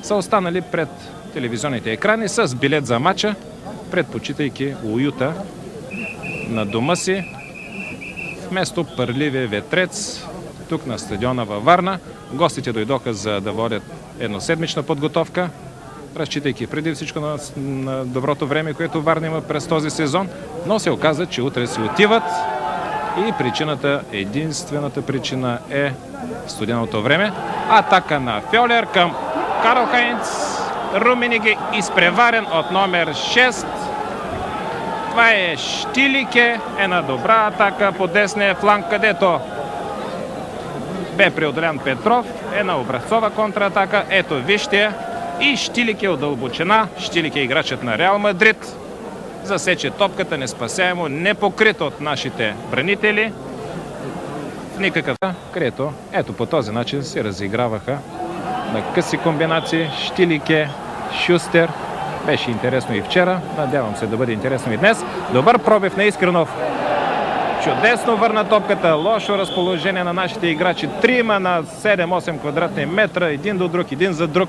са останали пред телевизионните екрани с билет за матча, предпочитайки уюта на дома си вместо пърливия ветрец тук на стадиона във Варна. Гостите дойдоха за да водят едноседмична подготовка, разчитайки преди всичко на доброто време, което Варна има през този сезон, но се оказа, че утре си отиват и единствената причина е студеното време. Атака на Фьолер към Карл Хайнц. Румениге изпреварен от номер 6. Това е Штилике. Една добра атака по десния фланг, където бе преодолян Петров. Една образцова контратака. Ето вижте. И Штилике от дълбочина. Штилике играчът на Реал Мадрид. Засече топката неспасяемо, непокрит от нашите бранители. В никакъв където ето по този начин се разиграваха на къси комбинации. Штилике, Шустер. Беше интересно и вчера. Надявам се да бъде интересно и днес. Добър пробив на Искренов. Чудесно върна топката. Лошо разположение на нашите играчи. 3 на 7-8 квадратни метра. Един до друг, един за друг.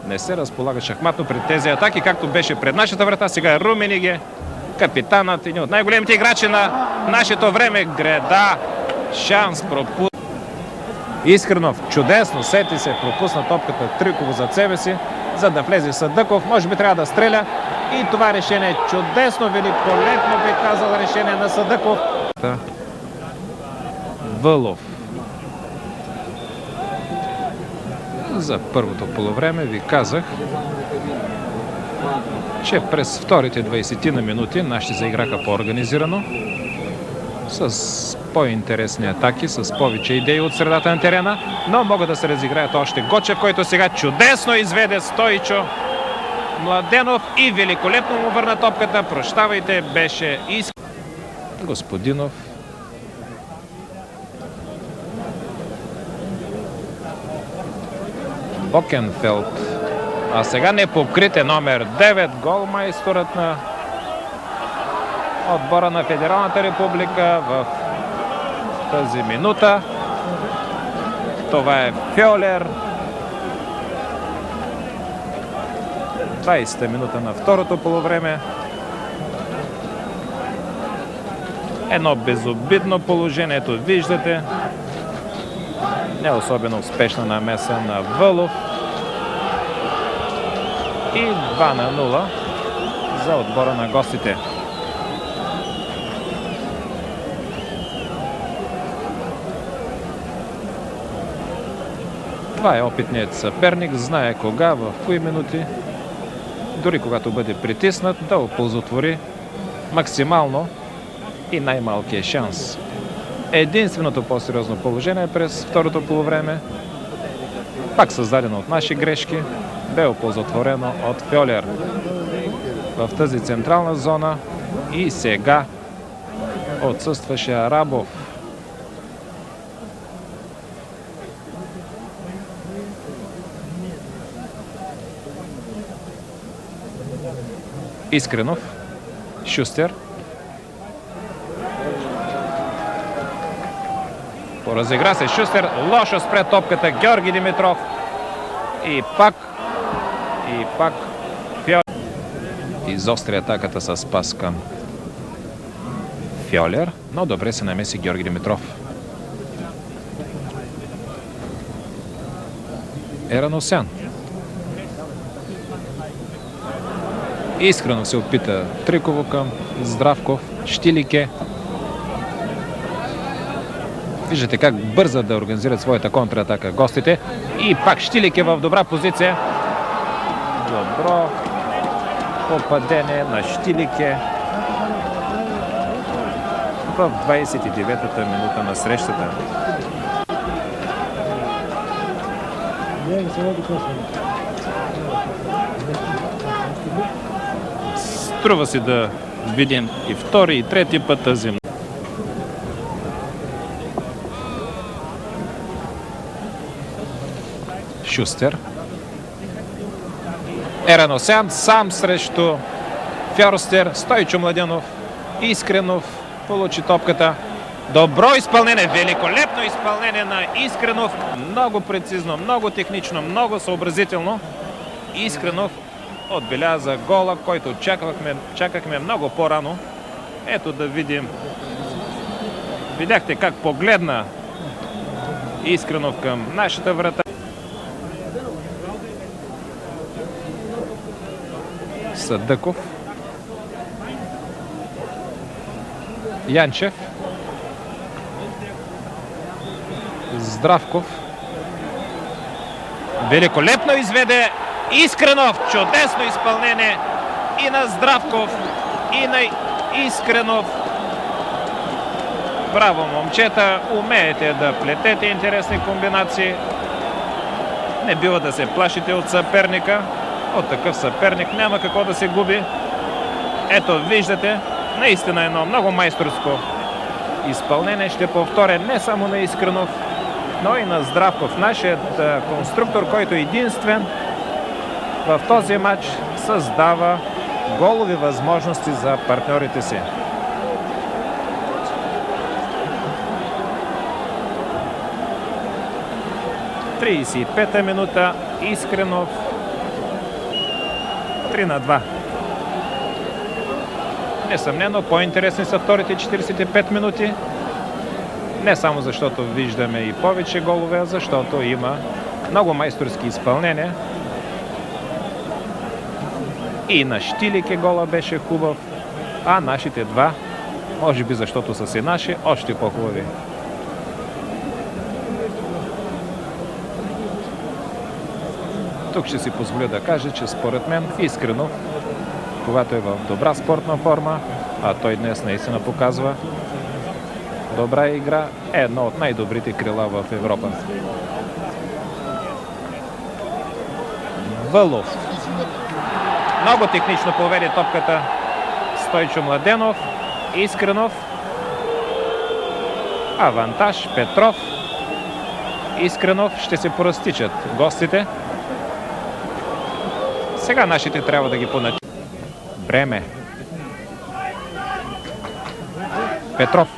Не се разполага шахматно пред тези атаки, както беше пред нашата врата. Сега Румениге, капитанът, един от най-големите играчи на нашето време. Греда. Шанс пропусна. Искренов чудесно сети се, пропусна топката триково зад себе си, за да влезе Садъков. Може би трябва да стреля. И това решение е чудесно, великолепно би казал решение на Садъков. Вълов. За първото полувреме ви казах, че през вторите 20 на минути нашите заиграха по-организирано, с по-интересни атаки, с повече идеи от средата на терена, но могат да се разиграят още. Гочев, който сега чудесно изведе Стойчо Младенов и великолепно му върна топката. Прощавайте, беше Господинов. Бокенфелд. А сега непокрит е номер 9, голмайсторът на отбора на Федералната република в тази минута. Това е Фьолер. 20-та минута на второто полувреме. Едно безобидно положението, виждате. Не особено успешна намеса на Вълов. И 2-0 за отбора на гостите. Това е опитният съперник. Знае кога, в кои минути, дори когато бъде притиснат, да оползотвори максимално и най-малкият шанс. Единственото по-сериозно положение през второто полувреме, пак създадено от наши грешки, бе оползотворено от Фьолер в тази централна зона и сега отсъстваше Арабов. Искренов, Шустер. Поразигра се Шустер, лошо спря топката Георги Димитров. И пак Фьолер изостри атаката с пас към Фьолер, но добре се намеси Георги Димитров. Ераносян. Искрено се опита триково към Здравков. Штилике. Виждате как бързат да организират своята контратака гостите. И пак Штилике в добра позиция. Добро попадение на Штилике в 29-та минута на срещата. Струва си да видим и втори и трети път тази. Шустер. Ераносян сам срещу Фьорстер. Стойчо Младенов. Искренов получи топката. Добро изпълнение, великолепно изпълнение на Искренов. Много прецизно, много технично, много съобразително. Искренов отбеляза гола, който чакахме много по-рано. Ето да видим. Видяхте как погледна Искренов към нашата врата. Съдъков. Янчев. Здравков. Великолепно изведе Искренов. Чудесно изпълнение и на Здравков, и на Искренов. Браво, момчета! Умеете да плетете интересни комбинации. Не бива да се плашите от съперника. От такъв съперник няма какво да се губи. Ето, виждате, наистина едно много майсторско изпълнение. Ще повторя не само на Искренов, но и на Здравков. Нашият конструктор, който единствен в този матч създава голови възможности за партньорите си. В 35-та минута Искренов 3-2. Несъмнено по-интересни са вторите 45 минути. Не само защото виждаме и повече голове, а защото има много майсторски изпълнения. И на Щилике гола беше хубав, а нашите два, може би защото са си наши, още по-хубави. Тук ще си позволя да кажа, че според мен Искренов, когато е в добра спортна форма, а той днес наистина показва добра игра, е едно от най-добрите крила в Европа. Вълов. Много технично поведе топката Стойчо Младенов. Искренов. Авантаж Петров. Искренов. Ще се поразтичат гостите. Сега нашите трябва да ги понатискат. Бреме. Петров.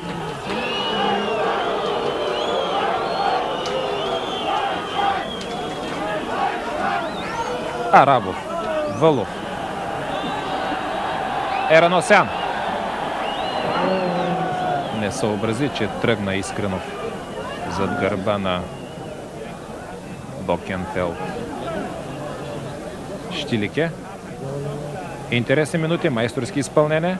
Арабов. Вълов. Ераносян. Не съобрази, че тръгна Искренов зад гърба на Бокенфелд. Щилике. Интересни минути, майсторски изпълнение.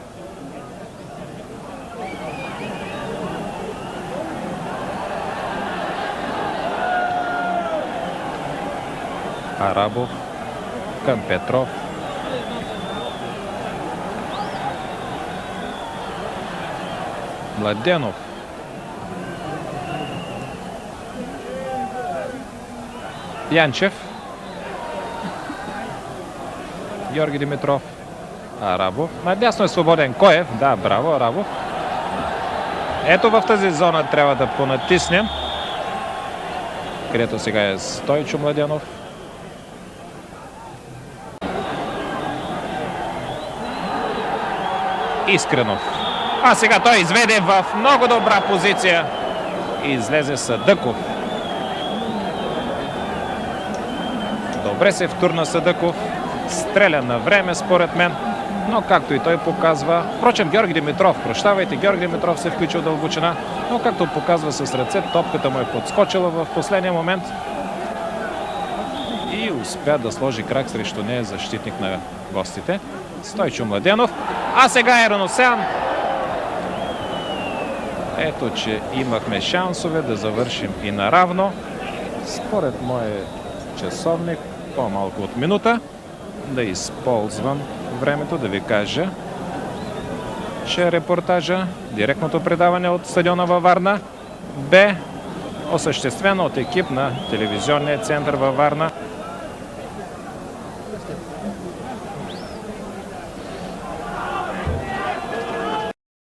Арабов към Петров. Младенов. Янчев. Георги Димитров. Арабов. Надясно е свободен Коев. Да, браво, Арабов. Ето в тази зона трябва да понатиснем. Където сега е Стойчо Младенов. Искренов. А сега той изведе в много добра позиция. Излезе Съдъков. Добре се втурна Съдъков. Стреля на време според мен. Но както и той показва... Впрочем, Георги Димитров, прощавайте, Георги Димитров се включил дълбочина. Но както показва с ръце, топката му е подскочила в последния момент. И успя да сложи крак срещу нея защитник на гостите. Стойчо Младенов. А сега Ераносян. Ето, че имахме шансове да завършим и наравно. Според моя часовник, по-малко от минута. Да използвам времето да ви кажа, че репортажа, директното предаване от стадиона във Варна, бе осъществено от екип на телевизионния център във Варна.